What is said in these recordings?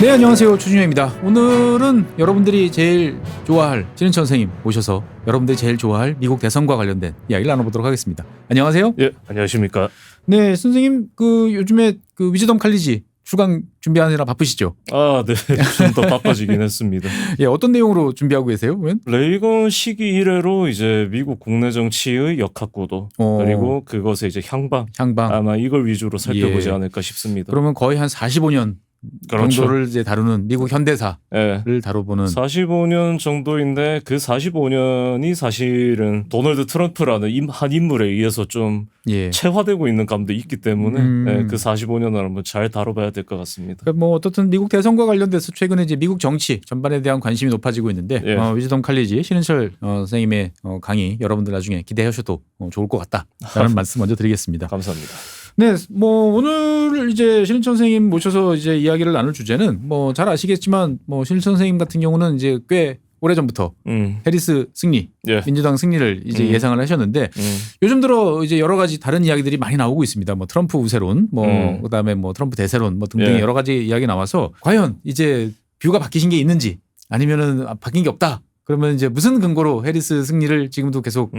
네, 안녕하세요. 추준영입니다. 오늘은 여러분들이 제일 좋아할 신인철 선생님 모셔서 여러분들이 제일 좋아할 미국 대선과 관련된 이야기를 나눠보도록 하겠습니다. 안녕하세요. 예, 안녕하십니까. 네, 선생님 요즘에 위즈덤 칼리지 출강 준비하느라 바쁘시죠? 아, 네. 좀 더 바빠지긴 했습니다. 예, 어떤 내용으로 준비하고 계세요? 그러면? 레이건 시기 이래로 이제 미국 국내 정치의 역학구도 그리고 그것의 이제 향방 아마 이걸 위주로 살펴보지 않을까 싶습니다. 그러면 거의 한 45년 그렇죠. 정도를 이제 다루는 미국 현대사를 다뤄보는 45년 정도인데 그 45년이 사실은 도널드 트럼프라는 한 인물에 의해서 좀 체화되고 있는 감도 있기 때문에 그 45년을 한번 잘 다뤄봐야 될 것 같습니다. 그러니까 뭐 어떻든 미국 대선과 관련돼서 최근에 이제 미국 정치 전반에 대한 관심이 높아지고 있는데 위즈덤 칼리지 신인철 선생님의 강의 여러분들 나중에 기대하셔도 좋을 것 같다라는 말씀 먼저 드리겠습니다. 감사합니다. 네, 뭐 오늘 이제 신인철 선생님 모셔서 이제 이야기를 나눌 주제는 뭐 잘 아시겠지만 뭐 신인철 선생님 같은 경우는 이제 꽤 오래전부터 해리스 승리, 민주당 승리를 이제 예상을 하셨는데 요즘 들어 이제 여러 가지 다른 이야기들이 많이 나오고 있습니다. 뭐 트럼프 우세론, 뭐 그다음에 뭐 트럼프 대세론, 뭐 등등 여러 가지 이야기 나와서 과연 이제 뷰가 바뀌신 게 있는지 아니면은 바뀐 게 없다. 그러면 이제 무슨 근거로 해리스 승리를 지금도 계속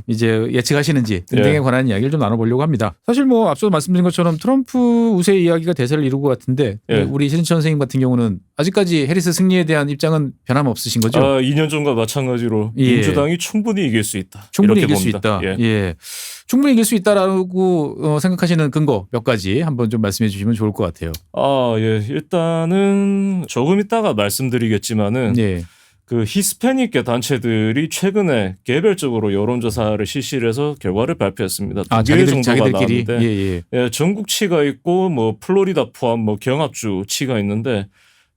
이제 예측하시는지 등등에 관한 이야기를 좀 나눠보려고 합니다. 사실 뭐 앞서 말씀드린 것처럼 트럼프 우세 이야기가 대세를 이루고 같은데 우리 신인철 선생님 같은 경우는 아직까지 해리스 승리에 대한 입장은 변함없으신 거죠? 2년 전과 마찬가지로 민주당이 충분히 이길 수 있다. 충분히 이렇게 이길 수 있다. 충분히 이길 수 있다라고 생각하시는 근거 몇 가지 한번 좀 말씀해 주시면 좋을 것 같아요. 일단은 조금 이따가 말씀드리겠지만은 그 히스패닉계 단체들이 최근에 개별적으로 여론조사를 실시를 해서 결과를 발표했습니다. 자기들끼리 전국치가 있고 뭐 플로리다 포함 뭐 경합주치가 있는데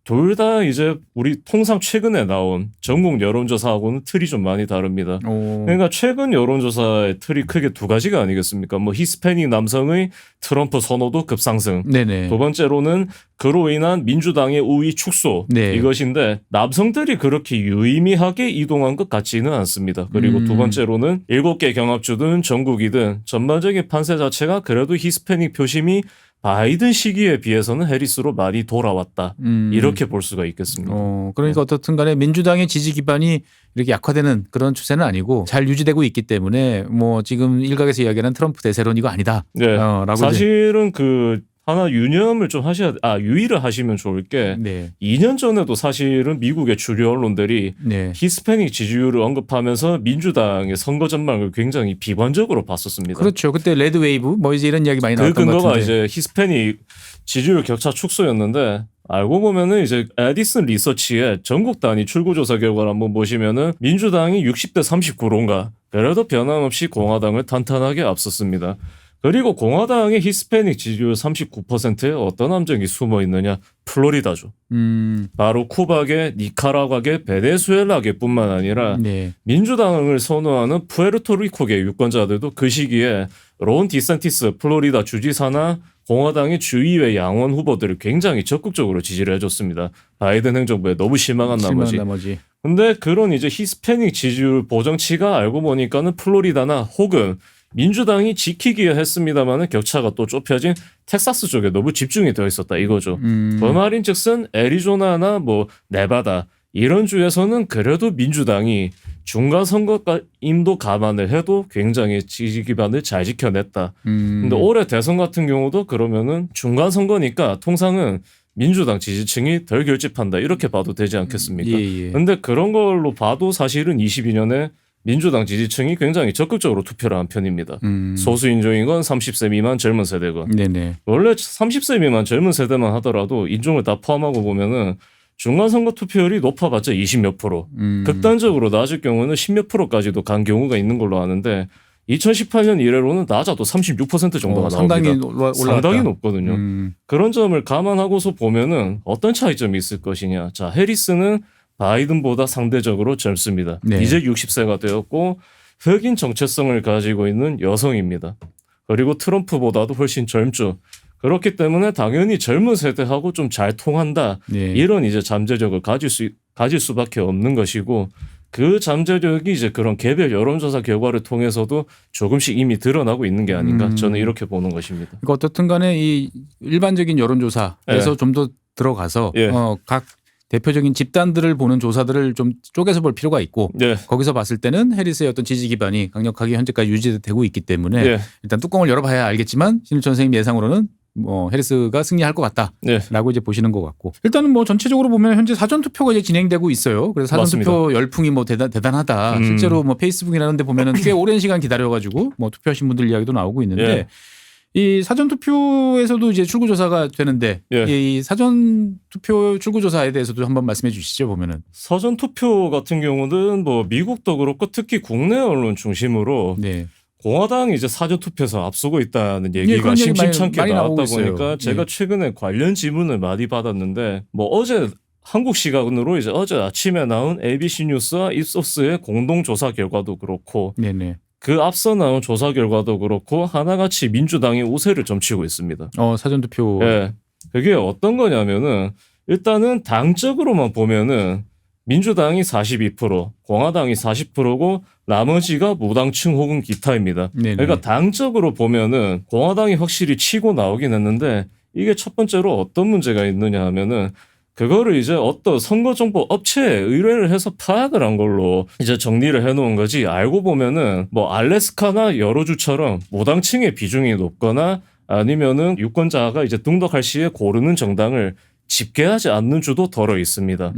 둘 다 이제 우리 통상 최근에 나온 전국 여론조사하고는 틀이 좀 많이 다릅니다. 그러니까 최근 여론조사의 틀이 크게 두 가지가 아니겠습니까? 뭐 히스패닉 남성의 트럼프 선호도 급상승. 두 번째로는 그로 인한 민주당의 우위 축소. 이것인데 남성들이 그렇게 유의미하게 이동한 것 같지는 않습니다. 그리고 두 번째로는 7개 경합주든 전국이든 전반적인 판세 자체가 그래도 히스패닉 표심이 바이든 시기에 비해서는 해리스로 많이 돌아왔다. 이렇게 볼 수가 있겠습니다. 그러니까 어떻든 간에 민주당의 지지 기반이 이렇게 약화되는 그런 추세는 아니고 잘 유지되고 있기 때문에 뭐 지금 일각에서 이야기하는 트럼프 대세론 이거 아니다. 라고 사실은 하나 유념을 좀 유의를 하시면 좋을 게 2년 전에도 사실은 미국의 주류 언론들이 히스패닉 지지율을 언급하면서 민주당의 선거 전망을 굉장히 비관적으로 봤었습니다. 그렇죠. 그때 레드 웨이브 뭐 이제 이런 이야기 많이 나왔던 것 같은데. 그 근거가 이제 히스패닉 지지율 격차 축소였는데 알고 보면은 이제 에디슨 리서치의 전국 단위 출구조사 결과를 한번 보시면은 민주당이 60대 39로인가 그래도 변함없이 공화당을 탄탄하게 앞섰습니다. 그리고 공화당의 히스패닉 지지율 39%에 어떤 함정이 숨어 있느냐? 플로리다죠. 바로 쿠바계, 니카라과계, 베네수엘라계 뿐만 아니라 민주당을 선호하는 푸에르토리코계 유권자들도 그 시기에 론 디센티스 플로리다 주지사나 공화당의 주의회 양원 후보들을 굉장히 적극적으로 지지를 해줬습니다. 바이든 행정부에 너무 실망한 나머지. 근데 그런 이제 히스패닉 지지율 보정치가 알고 보니까는 플로리다나 혹은 민주당이 지키기야 했습니다만은 격차가 또 좁혀진 텍사스 쪽에 너무 집중이 되어 있었다 이거죠. 그 말인즉슨 애리조나나 뭐 네바다 이런 주에서는 그래도 민주당이 중간 선거임도 감안을 해도 굉장히 지지 기반을 잘 지켜냈다. 근데 올해 대선 같은 경우도 그러면은 중간 선거니까 통상은 민주당 지지층이 덜 결집한다 이렇게 봐도 되지 않겠습니까? 근데 그런 걸로 봐도 사실은 22년에 민주당 지지층이 굉장히 적극적으로 투표를 한 편입니다. 소수인종인 건 30세 미만 젊은 세대건. 원래 30세 미만 젊은 세대만 하더라도 인종을 다 포함하고 보면은 중간선거 투표율이 높아봤자 20몇 프로. 극단적으로 낮을 경우는 10몇 프로까지도 간 경우가 있는 걸로 아는데 2018년 이래로는 낮아도 36% 정도가 나옵니다. 상당히 높거든요. 그런 점을 감안하고서 보면은 어떤 차이점이 있을 것이냐. 자, 해리스는 바이든보다 상대적으로 젊습니다. 이제 60세가 되었고 흑인 정체성을 가지고 있는 여성입니다. 그리고 트럼프보다도 훨씬 젊죠. 그렇기 때문에 당연히 젊은 세대하고 좀 잘 통한다. 이런 이제 잠재력을 가질 수밖에 없는 것이고 그 잠재력이 이제 그런 개별 여론조사 결과를 통해서도 조금씩 이미 드러나고 있는 게 아닌가 저는 이렇게 보는 것입니다. 그러니까 어떻든 간에 이 일반적인 여론조사에서 좀 더 들어가서 예. 각 대표적인 집단들을 보는 조사들을 좀 쪼개서 볼 필요가 있고 예. 거기서 봤을 때는 해리스의 어떤 지지 기반이 강력하게 현재까지 유지되고 있기 때문에 예. 일단 뚜껑을 열어봐야 알겠지만 신일천 선생님 예상으로는 뭐 해리스가 승리할 것 같다라고 이제 보시는 것 같고 일단은 뭐 전체적으로 보면 현재 사전 투표가 이제 진행되고 있어요. 그래서 사전 투표 열풍이 뭐 대단하다. 실제로 뭐 페이스북이나 이런 데 보면은 꽤 오랜 시간 기다려가지고 뭐 투표하신 분들 이야기도 나오고 있는데 예. 이 사전 투표에서도 이제 출구 조사가 되는데 예. 이 사전 투표 출구 조사에 대해서도 한번 말씀해 주시죠. 보면은 사전 투표 같은 경우는 뭐 미국도 그렇고 특히 국내 언론 중심으로 네. 공화당이 이제 사전 투표에서 앞서고 있다는 예, 얘기가 그런 얘기 심심찮게 많이 나오고 나왔다 있어요. 보니까 제가 예. 최근에 관련 질문을 많이 받았는데 뭐 어제 한국 시간으로 이제 어제 아침에 나온 ABC 뉴스와 입소스의 공동 조사 결과도 그렇고 네네. 그 앞서 나온 조사 결과도 그렇고 하나같이 민주당이 우세를 점치고 있습니다. 사전 투표. 예. 그게 어떤 거냐면은 일단은 당적으로만 보면은 민주당이 42%, 공화당이 40%고 나머지가 무당층 혹은 기타입니다. 네네. 그러니까 당적으로 보면은 공화당이 확실히 치고 나오긴 했는데 이게 첫 번째로 어떤 문제가 있느냐 하면은 그거를 이제 어떤 선거정보 업체에 의뢰를 해서 파악을 한 걸로 이제 정리를 해놓은 거지 알고 보면은 뭐 알래스카나 여러 주처럼 무당층의 비중이 높거나 아니면은 유권자가 이제 등록할 시에 고르는 정당을 집계하지 않는 주도 덜어 있습니다.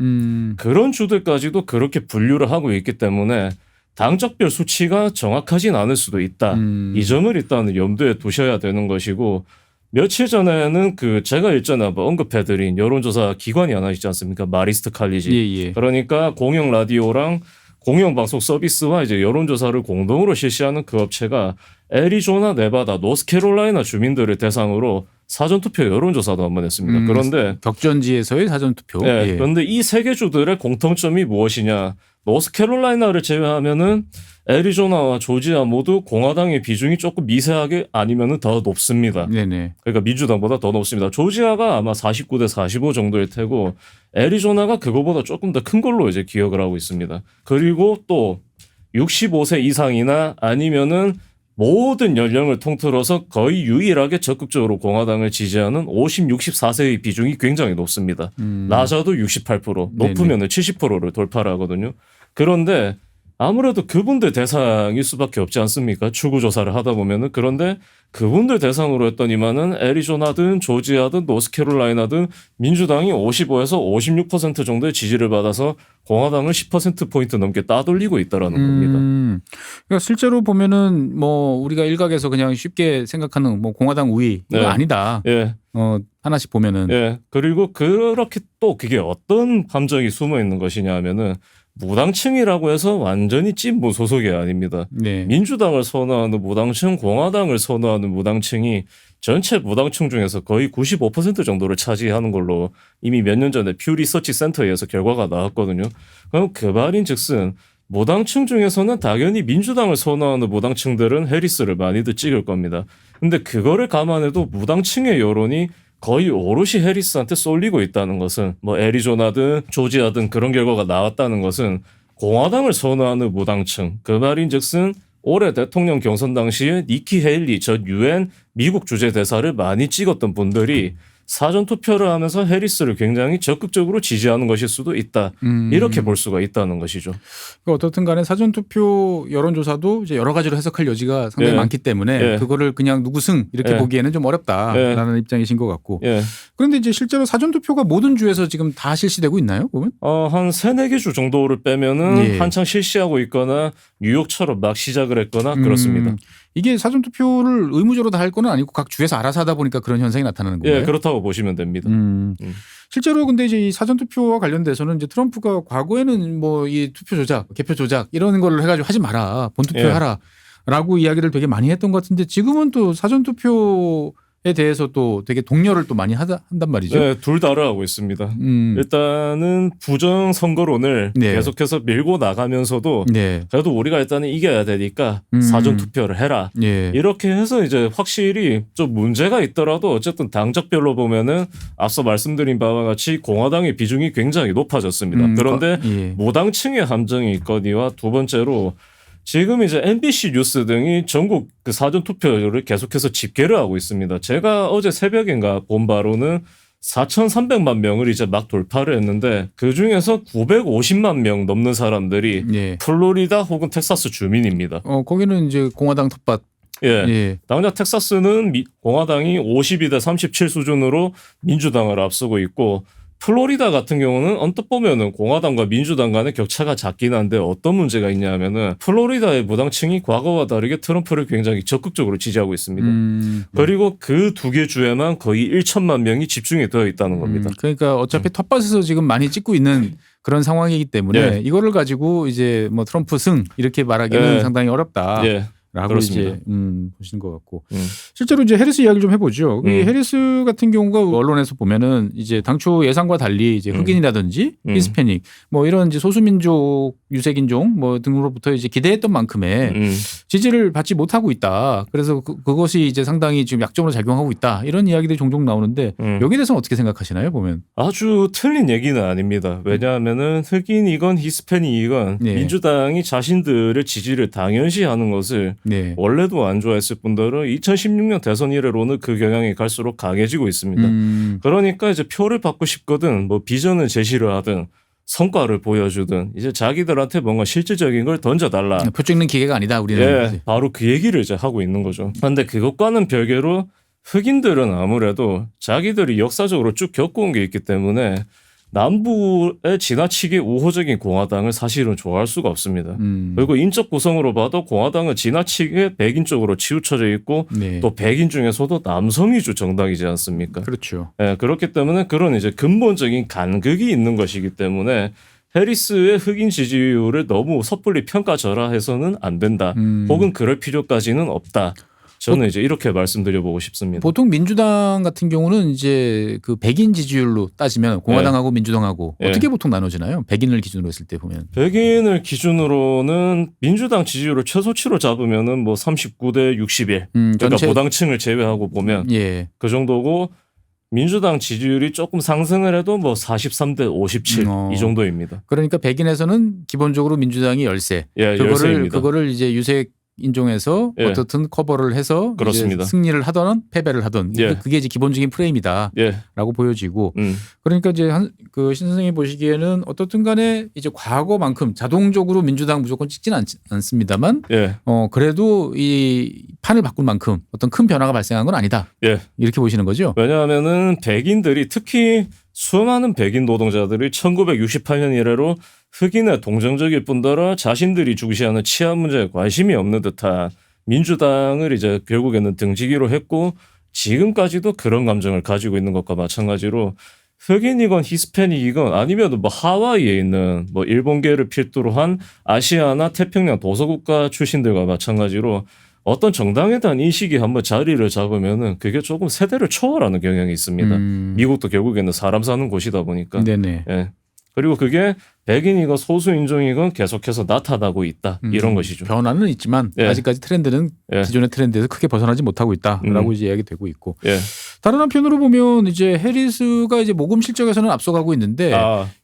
그런 주들까지도 그렇게 분류를 하고 있기 때문에 당적별 수치가 정확하진 않을 수도 있다. 이 점을 일단 염두에 두셔야 되는 것이고 며칠 전에는 그 제가 일전에 언급해드린 여론조사 기관이 하나 있지 않습니까? 마리스트 칼리지. 예. 그러니까 공영 라디오랑 공영 방송 서비스와 이제 여론조사를 공동으로 실시하는 그 업체가 애리조나, 네바다, 노스캐롤라이나 주민들을 대상으로 사전투표 여론조사도 한번 했습니다. 그런데 격전지에서의 사전투표. 네, 그런데 이 세 개 주들의 공통점이 무엇이냐? 노스캐롤라이나를 제외하면은 애리조나와 조지아 모두 공화당의 비중이 조금 미세하게 아니면은 더 높습니다. 네네. 그러니까 민주당보다 더 높습니다. 조지아가 아마 49대 45 정도일 테고 애리조나가 그거보다 조금 더 큰 걸로 이제 기억을 하고 있습니다. 그리고 또 65세 이상이나 아니면은 모든 연령을 통틀어서 거의 유일하게 적극적으로 공화당을 지지하는 50, 64세의 비중이 굉장히 높습니다. 낮아도 68%, 높으면 70%를 돌파를 하거든요. 그런데 아무래도 그분들 대상일 수밖에 없지 않습니까? 출구조사를 하다 보면은. 그런데 그분들 대상으로 했더니만은 애리조나든 조지아든 노스캐롤라이나든 민주당이 55에서 56% 정도의 지지를 받아서 공화당을 10%포인트 넘게 따돌리고 있다라는 겁니다. 그러니까 실제로 보면은 뭐 우리가 일각에서 그냥 쉽게 생각하는 뭐 공화당 우위 이거 아니다. 예. 하나씩 보면은. 예. 그리고 그렇게 또 그게 어떤 함정이 숨어 있는 것이냐 하면은 무당층이라고 해서 완전히 찐 무소속이 아닙니다. 네. 민주당을 선호하는 무당층, 공화당을 선호하는 무당층이 전체 무당층 중에서 거의 95% 정도를 차지하는 걸로 이미 몇 년 전에 퓨 리서치 센터에서 결과가 나왔거든요. 그럼 그 말인즉슨 무당층 중에서는 당연히 민주당을 선호하는 무당층들은 해리스를 많이들 찍을 겁니다. 근데 그거를 감안해도 무당층의 여론이 거의 오롯이 해리스한테 쏠리고 있다는 것은 뭐 애리조나든 조지아든 그런 결과가 나왔다는 것은 공화당을 선호하는 무당층 그 말인즉슨 올해 대통령 경선 당시에 니키 헤일리 전 유엔 미국 주재 대사를 많이 찍었던 분들이 사전 투표를 하면서 해리스를 굉장히 적극적으로 지지하는 것일 수도 있다. 이렇게 볼 수가 있다는 것이죠. 그러니까 어떻든 간에 사전 투표 여론조사도 이제 여러 가지로 해석할 여지가 상당히 많기 때문에 그거를 그냥 누구 승 이렇게 보기에는 좀 어렵다라는 입장이신 것 같고. 그런데 이제 실제로 사전 투표가 모든 주에서 지금 다 실시되고 있나요? 보면? 한 3-4개 주 정도를 빼면은 한창 실시하고 있거나 뉴욕처럼 막 시작을 했거나 그렇습니다. 이게 사전 투표를 의무적으로 다 할 건 아니고 각 주에서 알아서 하다 보니까 그런 현상이 나타나는 건가요? 예, 그렇다고 보시면 됩니다. 실제로 근데 이제 이 사전 투표와 관련돼서는 이제 트럼프가 과거에는 뭐 이 투표 조작, 개표 조작 이런 거를 해가지고 하지 마라, 본 투표하라라고 이야기를 되게 많이 했던 것 같은데 지금은 또 사전 투표에 대해서 또 되게 독려를 또 많이 한단 말이죠. 네, 둘 다를 하고 있습니다. 일단은 부정 선거론을 계속해서 밀고 나가면서도 그래도 우리가 일단은 이겨야 되니까 사전 투표를 해라. 이렇게 해서 이제 확실히 좀 문제가 있더라도 어쨌든 당적별로 보면은 앞서 말씀드린 바와 같이 공화당의 비중이 굉장히 높아졌습니다. 그런데 무당층의 함정이 있거니와 두 번째로 지금 이제 MBC 뉴스 등이 전국 그 사전 투표를 계속해서 집계를 하고 있습니다. 제가 어제 새벽인가 본 바로는 4,300만 명을 이제 막 돌파를 했는데 그 중에서 950만 명 넘는 사람들이 예. 플로리다 혹은 텍사스 주민입니다. 거기는 이제 공화당 텃밭. 예. 예. 당장 텍사스는 공화당이 52대 37 수준으로 민주당을 앞서고 있고 플로리다 같은 경우는 언뜻 보면은 공화당과 민주당 간의 격차가 작긴 한데 어떤 문제가 있냐면은 플로리다의 무당층이 과거와 다르게 트럼프를 굉장히 적극적으로 지지하고 있습니다. 그리고 그 두 개 주에만 거의 1천만 명이 집중이 되어 있다는 겁니다. 그러니까 어차피 텃밭에서 지금 많이 찍고 있는 그런 상황이기 때문에 예. 이거를 가지고 이제 뭐 트럼프 승 이렇게 말하기는 예. 상당히 어렵다. 예. 라고 그렇습니다. 이제 보시는 것 같고 실제로 이제 해리스 이야기를 좀 해보죠. 이 해리스 같은 경우가 언론에서 보면은 이제 당초 예상과 달리 이제 흑인이라든지 히스패닉 뭐 이런 이제 소수민족 유색인종 뭐 등으로부터 이제 기대했던 만큼의 지지를 받지 못하고 있다. 그래서 그것이 이제 상당히 지금 약점으로 작용하고 있다. 이런 이야기들이 종종 나오는데 여기에 대해서는 어떻게 생각하시나요? 보면 아주 틀린 얘기는 아닙니다. 왜냐하면은 흑인이건 히스패닉이건 네. 민주당이 자신들의 지지를 당연시하는 것을 네. 원래도 안 좋아했을 뿐더러 2016년 대선 이래로는 그 경향이 갈수록 강해지고 있습니다. 그러니까 이제 표를 받고 싶거든 뭐 비전을 제시를 하든 성과를 보여주든 이제 자기들한테 뭔가 실질적인 걸 던져달라. 표 찍는 기계가 아니다. 우리는. 예, 바로 그 얘기를 이제 하고 있는 거죠. 그런데 그것과는 별개로 흑인들은 아무래도 자기들이 역사적으로 쭉 겪어온 게 있기 때문에 남부의 지나치게 우호적인 공화당을 사실은 좋아할 수가 없습니다. 그리고 인적 구성으로 봐도 공화당은 지나치게 백인 쪽으로 치우쳐져 있고 네. 또 백인 중에서도 남성 위주 정당이지 않습니까? 그렇죠. 예, 그렇기 때문에 그런 이제 근본적인 간극이 있는 것이기 때문에 해리스의 흑인 지지율을 너무 섣불리 평가절하해서는 안 된다. 혹은 그럴 필요까지는 없다. 저는 이제 이렇게 말씀드려보고 싶습니다. 보통 민주당 같은 경우는 이제 그 백인 지지율로 따지면 공화당하고 민주당하고 어떻게 보통 나눠지나요? 백인을 기준으로 했을 때 보면. 백인을 기준으로는 민주당 지지율을 최소치로 잡으면은 뭐 39대 61. 그러니까 무당층을 제외하고 보면 예. 그 정도고 민주당 지지율이 조금 상승을 해도 뭐 43대 57 이 정도입니다. 그러니까 백인에서는 기본적으로 민주당이 열세. 예, 열세입니다. 그거를 이제 유색 인종에서 예. 어떻든 커버를 해서 그렇습니다. 이제 승리를 하던 패배를 하던 예. 그게 이제 기본적인 프레임이다라고 예. 보여지고 그러니까 이제 그 신 선생님 보시기에는 어떻든 간에 이제 과거만큼 자동적으로 민주당 무조건 찍지는 않습니다만 예. 그래도 이 판을 바꿀 만큼 어떤 큰 변화가 발생한 건 아니다. 예. 이렇게 보시는 거죠. 왜냐하면은 백인들이 특히 수많은 백인 노동자들이 1968년 이래로 흑인의 동정적일 뿐더러 자신들이 중시하는 치안 문제에 관심이 없는 듯한 민주당을 이제 결국에는 등지기로 했고 지금까지도 그런 감정을 가지고 있는 것과 마찬가지로 흑인이건 히스패닉이건 아니면 뭐 하와이에 있는 뭐 일본계를 필두로 한 아시아나 태평양 도서국가 출신들과 마찬가지로 어떤 정당에 대한 인식이 한번 자리를 잡으면은 그게 조금 세대를 초월하는 경향이 있습니다. 미국도 결국에는 사람 사는 곳이다 보니까. 네네. 예. 그리고 그게 백인이건 소수인종이건 계속해서 나타나고 있다. 이런 것이죠. 변화는 있지만 예. 아직까지 트렌드는 예. 기존의 트렌드에서 크게 벗어나지 못하고 있다라고 이제 이야기되고 있고. 예. 다른 한편으로 보면 이제 해리스가 이제 모금 실적에서는 앞서가고 있는데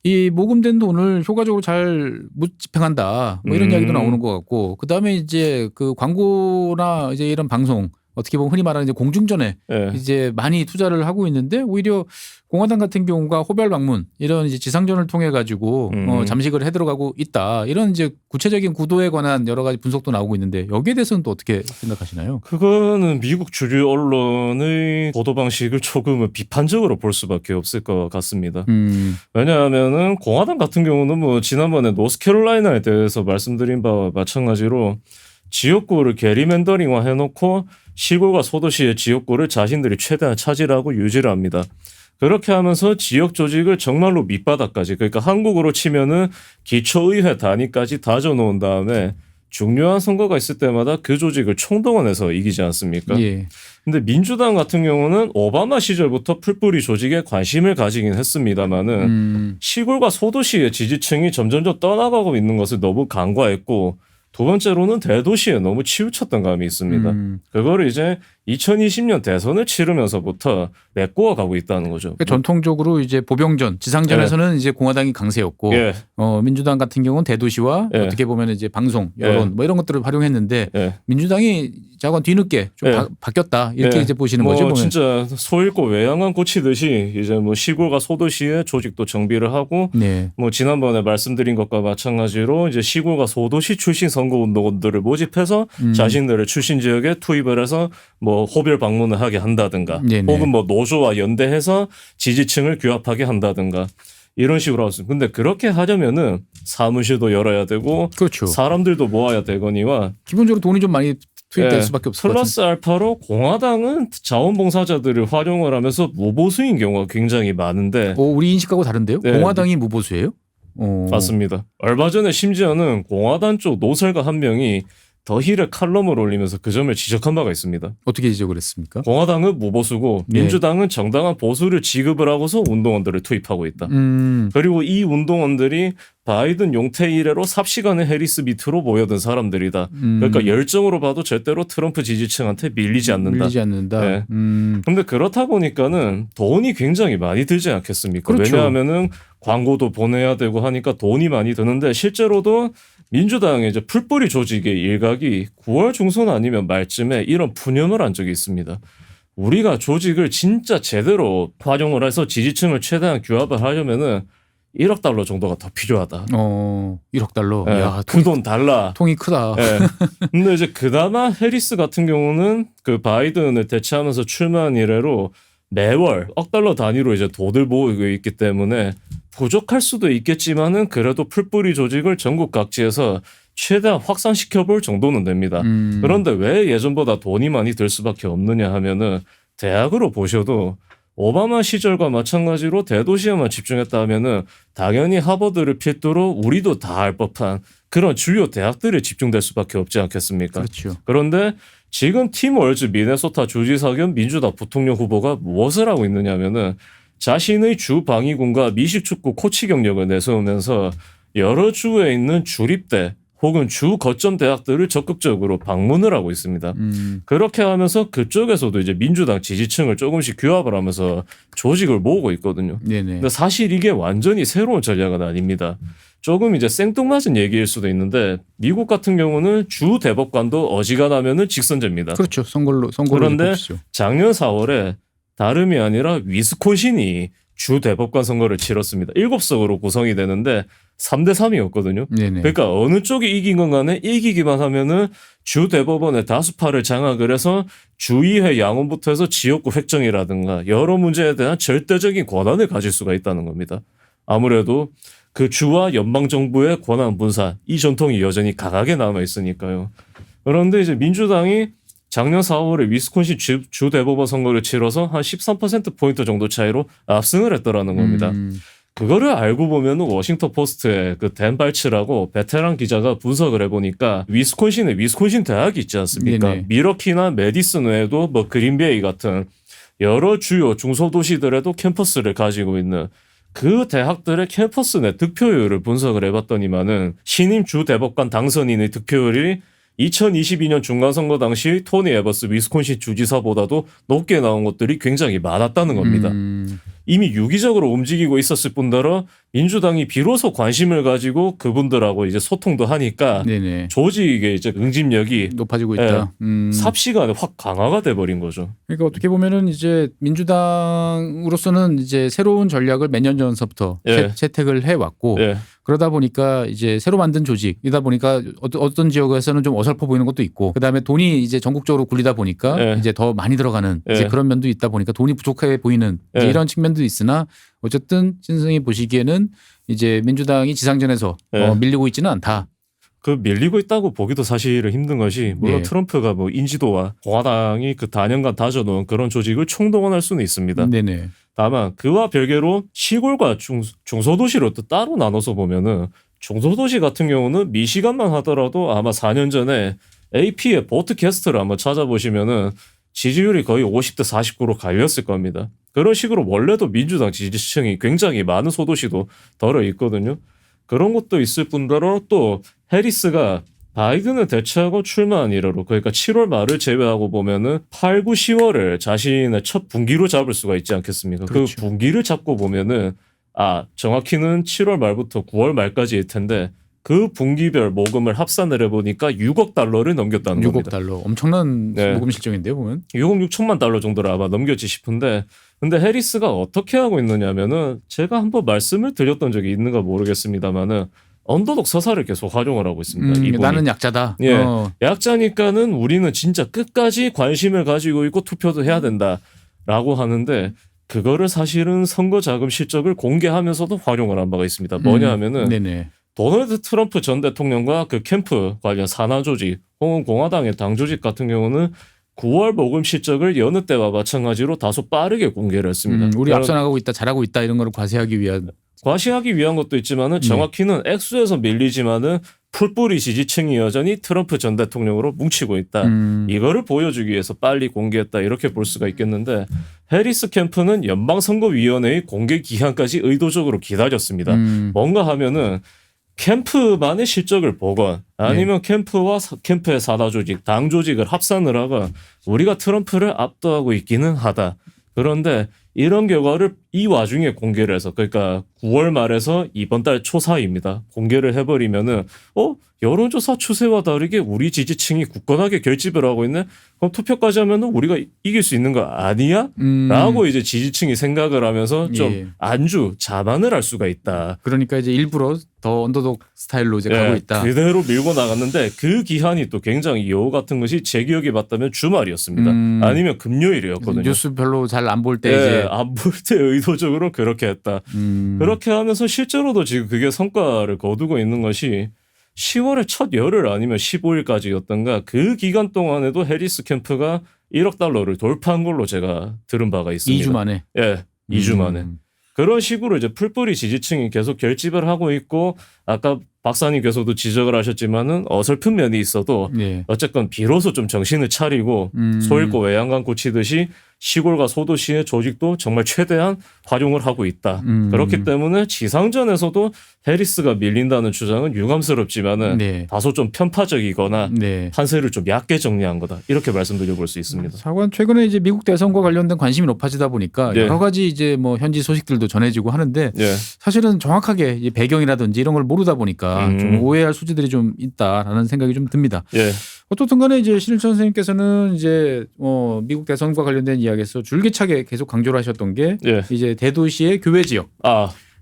이 모금된 돈을 효과적으로 잘 못 집행한다. 뭐 이런 이야기도 나오는 것 같고 그다음에 이제 그 광고나 이제 이런 방송 어떻게 보면 흔히 말하는 이제 공중전에 예. 이제 많이 투자를 하고 있는데 오히려 공화당 같은 경우가 호별 방문 이런 이제 지상전을 통해 가지고 잠식을 해 들어가고 있다. 이런 이제 구체적인 구도에 관한 여러 가지 분석도 나오고 있는데 여기에 대해서는 또 어떻게 생각하시나요? 그거는 미국 주류 언론의 보도 방식을 조금은 비판적으로 볼 수밖에 없을 것 같습니다. 왜냐하면은 공화당 같은 경우는 뭐 지난번에 노스캐롤라이나에 대해서 말씀드린 바와 마찬가지로 지역구를 게리맨더링화 해놓고 시골과 소도시의 지역구를 자신들이 최대한 차지하고 유지를 합니다. 그렇게 하면서 지역 조직을 정말로 밑바닥까지 그러니까 한국으로 치면은 기초의회 단위까지 다져놓은 다음에 중요한 선거가 있을 때마다 그 조직을 총동원해서 이기지 않습니까? 예. 근데 민주당 같은 경우는 오바마 시절부터 풀뿌리 조직에 관심을 가지긴 했습니다만은 시골과 소도시의 지지층이 점점점 떠나가고 있는 것을 너무 간과했고 두 번째로는 대도시에 너무 치우쳤던 감이 있습니다. 그거를 이제 2020년 대선을 치르면서부터 메꿔 가고 있다는 거죠. 그러니까 전통적으로 이제 보병전, 지상전에서는 이제 공화당이 강세였고 민주당 같은 경우는 대도시와 어떻게 보면 이제 방송, 여론 뭐 이런 것들을 활용했는데 민주당이 자관 뒤늦게 좀 바뀌었다 이렇게 이제 보시는 거죠. 보면. 진짜 소 잃고 외양간 고치듯이 이제 뭐 시골과 소도시의 조직도 정비를 하고 뭐 지난번에 말씀드린 것과 마찬가지로 이제 시골과 소도시 출신 선거운동원들을 모집해서 자신들의 출신 지역에 투입을 해서 뭐 호별 방문을 하게 한다든가 혹은 뭐 노조와 연대해서 지지층을 규합하게 한다든가 이런 식으로 하고 있습니다. 근데 그렇게 하려면은 사무실도 열어야 되고 그렇죠. 사람들도 모아야 되거니와 기본적으로 돈이 좀 많이 투입될 수밖에 없을 것 같아요. 플러스 알파로 공화당은 자원봉사자들을 활용을 하면서 무보수인 경우가 굉장히 많은데 우리 인식하고 다른데요? 공화당이 무보수예요? 맞습니다. 얼마 전에 심지어는 공화당 쪽 노설가 한 명이 더힐에 칼럼을 올리면서 그 점을 지적한 바가 있습니다. 어떻게 지적을 했습니까? 공화당은 무보수고 민주당은 정당한 보수를 지급을 하고서 운동원들을 투입하고 있다. 그리고 이 운동원들이 바이든 용태 이래로 삽시간에 해리스 밑으로 모여든 사람들이다. 그러니까 열정으로 봐도 절대로 트럼프 지지층한테 밀리지 않는다. 그런데 그렇다 보니까는 돈이 굉장히 많이 들지 않겠습니까? 그렇죠. 왜냐하면은 광고도 보내야 되고 하니까 돈이 많이 드는데 실제로도 민주당의 이제 풀뿌리 조직의 일각이 9월 중순 아니면 말쯤에 이런 푸념을 한 적이 있습니다. 우리가 조직을 진짜 제대로 활용을 해서 지지층을 최대한 규합을 하려면은 1억 달러 정도가 더 필요하다. 1억 달러. 야, 그 돈 달라. 통이 크다. 근데 이제 그나마 해리스 같은 경우는 그 바이든을 대체하면서 출마한 이래로 매월 억 달러 단위로 이제 돈을 모으고 있기 때문에 부족할 수도 있겠지만은 그래도 풀뿌리 조직을 전국 각지에서 최대한 확산시켜 볼 정도는 됩니다. 그런데 왜 예전보다 돈이 많이 들 수밖에 없느냐 하면은 대학으로 보셔도 오바마 시절과 마찬가지로 대도시에만 집중했다 하면은 당연히 하버드를 필두로 우리도 다 알 법한 그런 주요 대학들에 집중될 수밖에 없지 않겠습니까? 그렇죠. 그런데 지금 팀 월즈 미네소타 주지사 겸 민주당 부통령 후보가 무엇을 하고 있느냐면은 자신의 주 방위군과 미식축구 코치 경력을 내세우면서 여러 주에 있는 주립대 혹은 주 거점 대학들을 적극적으로 방문을 하고 있습니다. 그렇게 하면서 그쪽에서도 이제 민주당 지지층을 조금씩 규합을 하면서 조직을 모으고 있거든요. 근데 사실 이게 완전히 새로운 전략은 아닙니다. 조금 이제 생뚱맞은 얘기일 수도 있는데 미국 같은 경우는 주 대법관도 어지간하면은 직선제입니다. 그렇죠. 선거로 그런데 뽑히죠. 작년 4월에 다름이 아니라 위스콘신이 주 대법관 선거를 치렀습니다. 7석으로 구성이 되는데 3대 3이었거든요. 그러니까 어느 쪽이 이긴 건 간에 이기기만 하면은 주 대법원의 다수파를 장악을 해서 주의회 양원부터 해서 지역구 획정이라든가 여러 문제에 대한 절대적인 권한을 가질 수가 있다는 겁니다. 아무래도 그 주와 연방정부의 권한 분산 이 전통이 여전히 강하게 남아 있으니까요. 그런데 이제 민주당이 작년 4월에 위스콘신 주 대법원 선거를 치러서 한 13%포인트 정도 차이로 압승을 했더라는 겁니다. 그거를 알고 보면 워싱턴 포스트의 그 댄 발츠라고 베테랑 기자가 분석을 해보니까 위스콘신에 위스콘신 대학이 있지 않습니까? 미러키나 메디슨 외에도 뭐 그린베이 같은 여러 주요 중소도시들에도 캠퍼스를 가지고 있는 그 대학들의 캠퍼스 내 득표율을 분석을 해봤더니만은 신임 주 대법관 당선인의 득표율이 2022년 중간선거 당시 토니 에버스 위스콘신 주지사보다도 높게 나온 것들이 굉장히 많았다는 겁니다. 이미 유기적으로 움직이고 있었을 뿐더러 민주당이 비로소 관심을 가지고 그분들하고 이제 소통도 하니까 조직의 이제 응집력이 높아지고 있다. 삽시간에 확 강화가 돼버린 거죠. 그러니까 어떻게 보면은 이제 민주당으로서는 이제 새로운 전략을 몇 년 전서부터 채택을 해왔고 그러다 보니까 이제 새로 만든 조직이다 보니까 어떤 지역에서는 좀 어설퍼 보이는 것도 있고 그다음에 돈이 이제 전국적으로 굴리다 보니까 이제 더 많이 들어가는 이제 그런 면도 있다 보니까 돈이 부족해 보이는 이제 이런 측면도 있으나 어쨌든 신승이 보시기에는 이제 민주당이 지상전에서 밀리고 있지는 않다. 그 밀리고 있다고 보기도 사실은 힘든 것이 물론 트럼프가 뭐 인지도와 공화당이 그 다년간 다져놓은 그런 조직을 총동원할 수는 있습니다. 다만 그와 별개로 시골과 중소도시로 또 따로 나눠서 보면은 중소도시 같은 경우는 미시간만 하더라도 아마 4년 전에 AP의 보트캐스트를 한번 찾아보시면은 지지율이 거의 50대 49로 갈렸을 겁니다. 그런 식으로 원래도 민주당 지지층이 굉장히 많은 소도시도 덜어 있거든요. 그런 것도 있을 뿐더러 또 해리스가 바이든을 대체하고 출마한 이래로 그러니까 7월 말을 제외하고 보면은 8, 9, 10월을 자신의 첫 분기로 잡을 수가 있지 않겠습니까? 그렇죠. 그 분기를 잡고 보면은 정확히는 7월 말부터 9월 말까지일 텐데 그 분기별 모금을 합산을 해보니까 6억 달러를 넘겼다는 6억 겁니다. 달러. 엄청난 네. 모금 실적인데요, 보면. 6억 6천만 달러 정도를 아마 넘겼지 싶은데 근데 해리스가 어떻게 하고 있느냐면은 제가 한번 말씀을 드렸던 적이 있는가 모르겠습니다만은 언더독 서사를 계속 활용을 하고 있습니다. 이분이. 나는 약자다. 예, 약자니까는 우리는 진짜 끝까지 관심을 가지고 있고 투표도 해야 된다라고 하는데 그거를 사실은 선거 자금 실적을 공개하면서도 활용을 한 바가 있습니다. 뭐냐 하면은 네네. 도널드 트럼프 전 대통령과 그 캠프 관련 산하 조직 혹은 공화당의 당 조직 같은 경우는 9월 모금 실적을 여느 때와 마찬가지로 다소 빠르게 공개를 했습니다. 우리 앞서 나가고 있다, 잘하고 있다 이런 거를 과시하기 위한. 과시하기 위한 것도 있지만은 정확히는 액수에서 밀리지만은 풀뿌리 지지층이 여전히 트럼프 전 대통령으로 뭉치고 있다. 이거를 보여주기 위해서 빨리 공개했다 이렇게 볼 수가 있겠는데 해리스 캠프는 연방선거위원회의 공개 기한까지 의도적으로 기다렸습니다. 뭔가 하면은 캠프만의 실적을 보건 아니면 캠프와 캠프의 사다 조직, 당 조직을 합산을 하건 우리가 트럼프를 압도하고 있기는 하다. 그런데 이런 결과를 이 와중에 공개를 해서 그러니까 9월 말에서 이번 달 초 사이입니다. 공개를 해버리면은 여론조사 추세와 다르게 우리 지지층이 굳건하게 결집을 하고 있네. 그럼 투표까지 하면은 우리가 이길 수 있는 거 아니야? 라고 이제 지지층이 생각을 하면서 좀 자만을 할 수가 있다. 그러니까 이제 일부러 더 언더독 스타일로 이제 가고 있다. 그대로 밀고 나갔는데 그 기한이 또 굉장히 여우 같은 것이 제 기억에 맞다면 주말이었습니다. 아니면 금요일이었거든요. 뉴스 별로 잘 안 볼 때 이제 안 볼 때 의도적으로 그렇게 했다. 그렇게 하면서 실제로도 지금 그게 성과를 거두고 있는 것이 10월의 첫 열흘 아니면 15일까지였던가 그 기간 동안에도 해리스 캠프가 1억 달러를 돌파한 걸로 제가 들은 바가 있습니다. 2주 만에. 예, 2주 만에. 그런 식으로 이제 풀뿌리 지지층이 계속 결집을 하고 있고 아까 박사님께서도 지적을 하셨지만은 어설픈 면이 있어도 어쨌건 비로소 좀 정신을 차리고 소 잃고 외양간 고치듯이 시골과 소도시의 조직도 정말 최대한 활용을 하고 있다. 그렇기 때문에 지상전에서도 해리스가 밀린다는 주장은 유감스럽지만은 다소 좀 편파적이거나 판세를 좀 얕게 정리한 거다. 이렇게 말씀드려볼 수 있습니다. 사관 최근에 이제 미국 대선과 관련된 관심이 높아지다 보니까 여러 가지 이제 뭐 현지 소식들도 전해지고 하는데 사실은 정확하게 이제 배경이라든지 이런 걸 모르다 보니까 좀 오해할 소지들이 좀 있다라는 생각이 좀 듭니다. 어떻든 간에 이제 신일천 선생님께서는 이제 미국 대선과 관련된 이야기에서 줄기차게 계속 강조를 하셨던 게 이제 대도시의 교외 지역.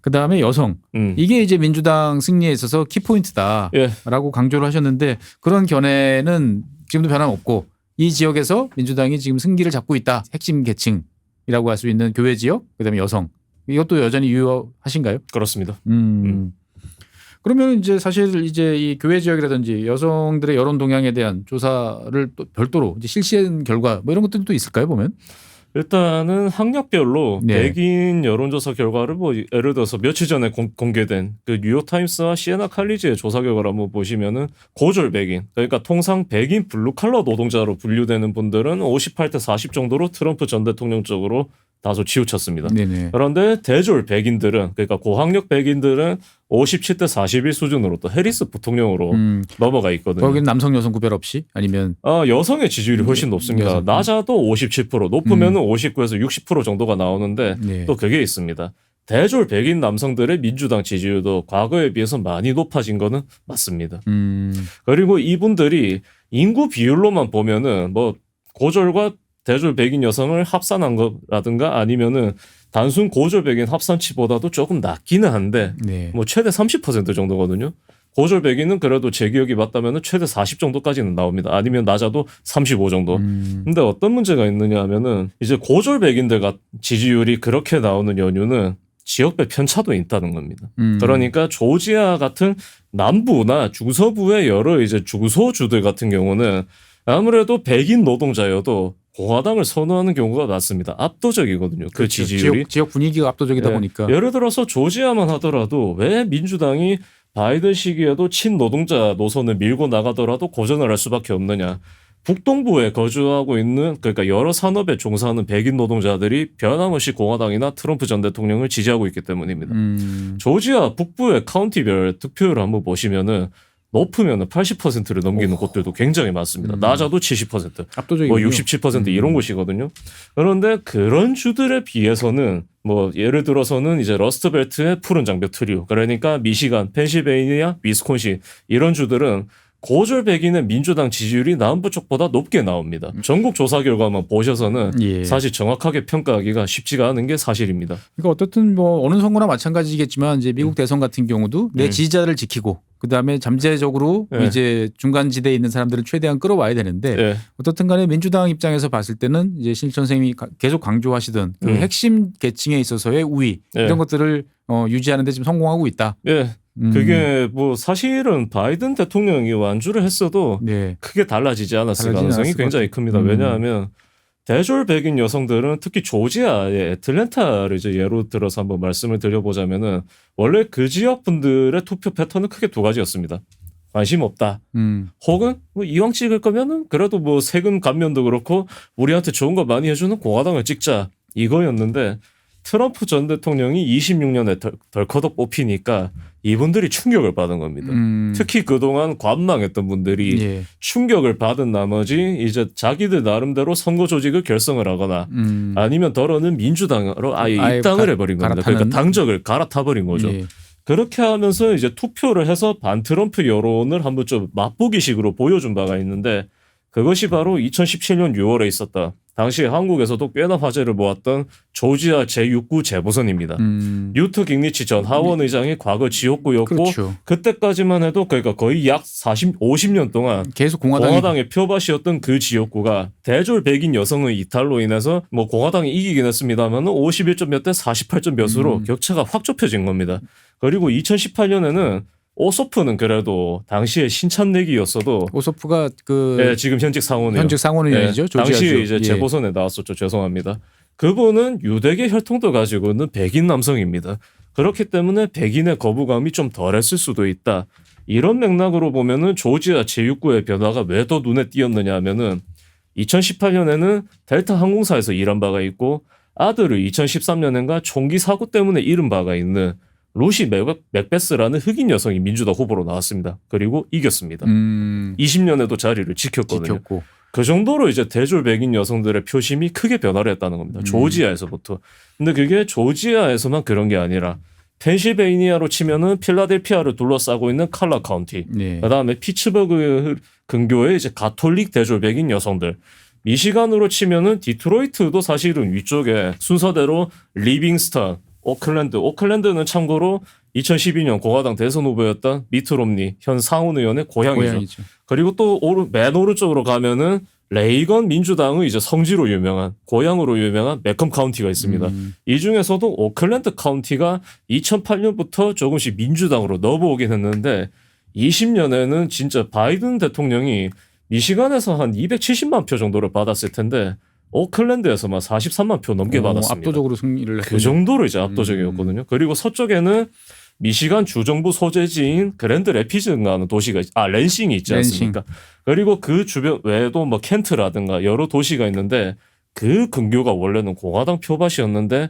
그다음에 여성. 이게 이제 민주당 승리에 있어서 키포인트다라고 강조를 하셨는데 그런 견해는 지금도 변함없고 이 지역에서 민주당이 지금 승기를 잡고 있다. 핵심 계층이라고 할 수 있는 교외 지역 그다음에 여성. 이것도 여전히 유효하신가요? 그렇습니다. 그러면 이제 사실 이제 이 교외 지역이라든지 여성들의 여론 동향에 대한 조사를 또 별도로 이제 실시한 결과 뭐 이런 것들도 있을까요 보면? 일단은 학력별로 백인 여론조사 결과를 뭐 예를 들어서 며칠 전에 공개된 그 뉴욕타임스와 시에나 칼리지의 조사 결과를 한번 보시면은 고졸 백인 그러니까 통상 백인 블루칼러 노동자로 분류되는 분들은 58대 40 정도로 트럼프 전 대통령 쪽으로 다소 치우쳤습니다. 그런데 대졸 백인들은 그러니까 고학력 백인들은 57대 41 수준으로 또 해리스 부통령으로 넘어가 있거든요. 거기는 남성 여성 구별 없이 아니면 여성의 지지율이 훨씬 높습니다. 낮아도 57% 높으면 59에서 60% 정도가 나오는데 또 그게 있습니다. 대졸 백인 남성들의 민주당 지지율도 과거에 비해서 많이 높아진 거는 맞습니다. 그리고 이분들이 인구 비율로만 보면은 뭐 고졸과 대졸 백인 여성을 합산한 거라든가 아니면은 단순 고졸 백인 합산치보다도 조금 낮기는 한데 뭐 최대 30% 정도거든요. 고졸 백인은 그래도 제 기억이 맞다면 최대 40 정도까지는 나옵니다. 아니면 낮아도 35 정도. 근데 어떤 문제가 있느냐 하면은 이제 고졸 백인들 지지율이 그렇게 나오는 연유는 지역별 편차도 있다는 겁니다. 그러니까 조지아 같은 남부나 중서부의 여러 이제 중소주들 같은 경우는 아무래도 백인 노동자여도 공화당을 선호하는 경우가 많습니다. 압도적이거든요. 그 그렇죠. 지지율이. 지역 분위기가 압도적이다 보니까. 예를 들어서 조지아만 하더라도 왜 민주당이 바이든 시기에도 친노동자 노선을 밀고 나가더라도 고전을 할 수밖에 없느냐. 북동부에 거주하고 있는 그러니까 여러 산업에 종사하는 백인 노동자들이 변함없이 공화당이나 트럼프 전 대통령을 지지하고 있기 때문입니다. 조지아 북부의 카운티별 득표율을 한번 보시면은 높으면 80%를 넘기는 곳들도 굉장히 많습니다. 낮아도 70%, 압도적이군요. 뭐 67% 이런 곳이거든요. 그런데 그런 주들에 비해서는 뭐 예를 들어서는 이제 러스트벨트의 푸른 장벽 트리오, 그러니까 미시간, 펜실베이니아, 위스콘신 이런 주들은 고졸 백인의 민주당 지지율이 남부 쪽보다 높게 나옵니다. 전국 조사 결과만 보셔서는 사실 정확하게 평가하기가 쉽지가 않은 게 사실입니다. 그러니까 어떻든 뭐 어느 선거나 마찬가지겠지만 이제 미국 대선 같은 경우도 내 지지자를 지키고 그다음에 잠재적으로 이제 중간 지대에 있는 사람들을 최대한 끌어와야 되는데 어떻든 간에 민주당 입장에서 봤을 때는 이제 신일천 선생님이 계속 강조하시던 그 핵심 계층에 있어서의 우위 이런 것들을 유지하는 데 지금 성공하고 있다. 그게 뭐 사실은 바이든 대통령이 완주를 했어도 크게 달라지지 않았을 가능성이 굉장히 큽니다. 왜냐하면 대졸 백인 여성들은 특히 조지아의 애틀랜타를 이제 예로 들어서 한번 말씀을 드려보자면은 원래 그 지역 분들의 투표 패턴은 크게 두 가지였습니다. 관심 없다. 혹은 뭐 이왕 찍을 거면은 그래도 뭐 세금 감면도 그렇고 우리한테 좋은 거 많이 해주는 공화당을 찍자 이거였는데 트럼프 전 대통령이 26년에 덜커덕 뽑히니까 이분들이 충격을 받은 겁니다. 특히 그동안 관망했던 분들이 충격을 받은 나머지 이제 자기들 나름대로 선거 조직을 결성을 하거나 아니면 덜어는 민주당으로 아예 입당을 해버린 겁니다. 그러니까 당적을 갈아타버린 거죠. 그렇게 하면서 이제 투표를 해서 반트럼프 여론을 한번 좀 맛보기식으로 보여준 바가 있는데 그것이 바로 2017년 6월에 있었다. 당시 한국에서도 꽤나 화제를 모았던 조지아 제6구 재보선입니다. 뉴트 깅리치 전 하원 의장이 과거 지역구였고 그때까지만 해도 그러니까 거의 약 50년 동안 계속 공화당의 표밭이었던 그 지역구가 대졸 백인 여성의 이탈로 인해서 뭐 공화당이 이기긴 했습니다만 51점 몇 대 48점 몇으로 격차가 확 좁혀진 겁니다. 그리고 2018년에는 오소프는 그래도 당시에 신찬내기였어도 오소프가 지금 현직 상원이요. 현직 상원의원이죠. 당시 이제 재보선에 나왔었죠. 죄송합니다. 그분은 유대계 혈통도 가지고 있는 백인 남성입니다. 그렇기 때문에 백인의 거부감이 좀 덜했을 수도 있다. 이런 맥락으로 보면은 조지아 제6구의 변화가 왜 더 눈에 띄었느냐 하면은 2018년에는 델타 항공사에서 일한 바가 있고 아들을 2013년인가 총기 사고 때문에 잃은 바가 있는 루시 맥베스라는 흑인 여성이 민주당 후보로 나왔습니다. 그리고 이겼습니다. 20년에도 자리를 지켰거든요. 그 정도로 이제 대졸 백인 여성들의 표심이 크게 변화를 했다는 겁니다. 조지아에서부터. 근데 그게 조지아에서만 그런 게 아니라 펜실베이니아로 치면은 필라델피아를 둘러싸고 있는 칼라 카운티, 그다음에 피츠버그 근교의 이제 가톨릭 대졸 백인 여성들, 미시간으로 치면은 디트로이트도 사실은 위쪽에 순서대로 리빙스턴, 오클랜드는 참고로 2012년 공화당 대선 후보였던 미트 롬니 현 상원 의원의 고향이죠. 그리고 또 맨 오른쪽으로 가면은 레이건 민주당의 이제 성지로 유명한 고향으로 유명한 매컴 카운티가 있습니다. 이 중에서도 오클랜드 카운티가 2008년부터 조금씩 민주당으로 넘어오긴 했는데 20년에는 진짜 바이든 대통령이 미시간에서 한 270만 표 정도를 받았을 텐데 오클랜드에서만 43만 표 넘게 받았습니다. 압도적으로 승리를 했군요. 그 정도로 이제 압도적이었거든요. 그리고 서쪽에는 미시간 주정부 소재지인 그랜드 래피즈인가 하는 도시가 랜싱이 있지 않습니까? 그리고 그 주변 외에도 뭐 켄트라든가 여러 도시가 있는데 그 근교가 원래는 공화당 표밭이었는데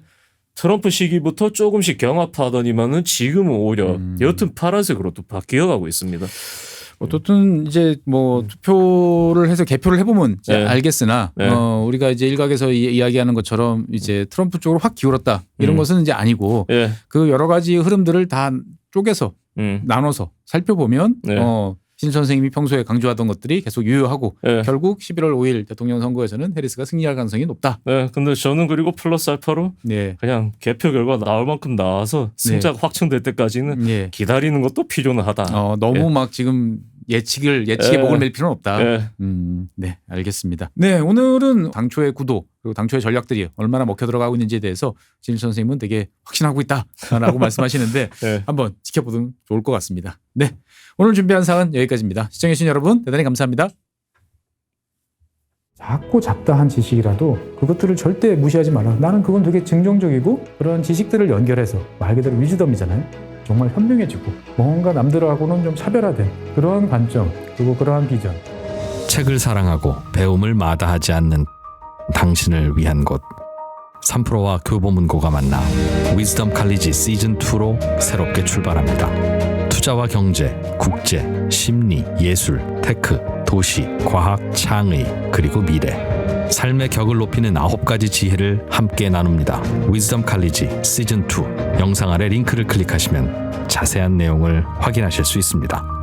트럼프 시기부터 조금씩 경합하더니만은 지금은 오히려 옅은 파란색으로 또 바뀌어가고 있습니다. 어떻든 이제 뭐 투표를 해서 개표를 해보면 알겠으나 우리가 이제 일각에서 이야기하는 것처럼 이제 트럼프 쪽으로 확 기울었다 이런 것은 이제 아니고 그 여러 가지 흐름들을 다 쪼개서 나눠서 살펴보면 신 선생님이 평소에 강조하던 것들이 계속 유효하고 결국 11월 5일 대통령 선거에서는 해리스가 승리할 가능성이 높다. 근데 저는 그리고 플러스 알파로 그냥 개표 결과 나올 만큼 나와서 승자가 확정될 때까지는 기다리는 것도 필요는 하다. 너무 막 지금 예측에 목을 맬 필요는 없다. 네, 알겠습니다. 네, 오늘은 당초의 구도 그리고 당초의 전략들이 얼마나 먹혀 들어가고 있는지에 대해서 진 선생님은 되게 확신하고 있다라고 말씀하시는데 한번 지켜보면 좋을 것 같습니다. 네, 오늘 준비한 사항은 여기까지입니다. 시청해주신 여러분 대단히 감사합니다. 작고 잡다한 지식이라도 그것들을 절대 무시하지 마라. 나는 그건 되게 긍정적이고 그런 지식들을 연결해서 말 그대로 위즈덤이잖아요. 정말 현명해지고 뭔가 남들하고는 좀 차별화된 그러한 관점 그리고 그러한 비전. 책을 사랑하고 배움을 마다하지 않는 당신을 위한 곳 3프로와 교보문고가 만나 위즈덤 칼리지 시즌2로 새롭게 출발합니다. 투자와 경제, 국제, 심리, 예술, 테크, 도시, 과학, 창의, 그리고 미래. 삶의 격을 높이는 9가지 지혜를 함께 나눕니다. 위즈덤 칼리지 시즌2 영상 아래 링크를 클릭하시면 자세한 내용을 확인하실 수 있습니다.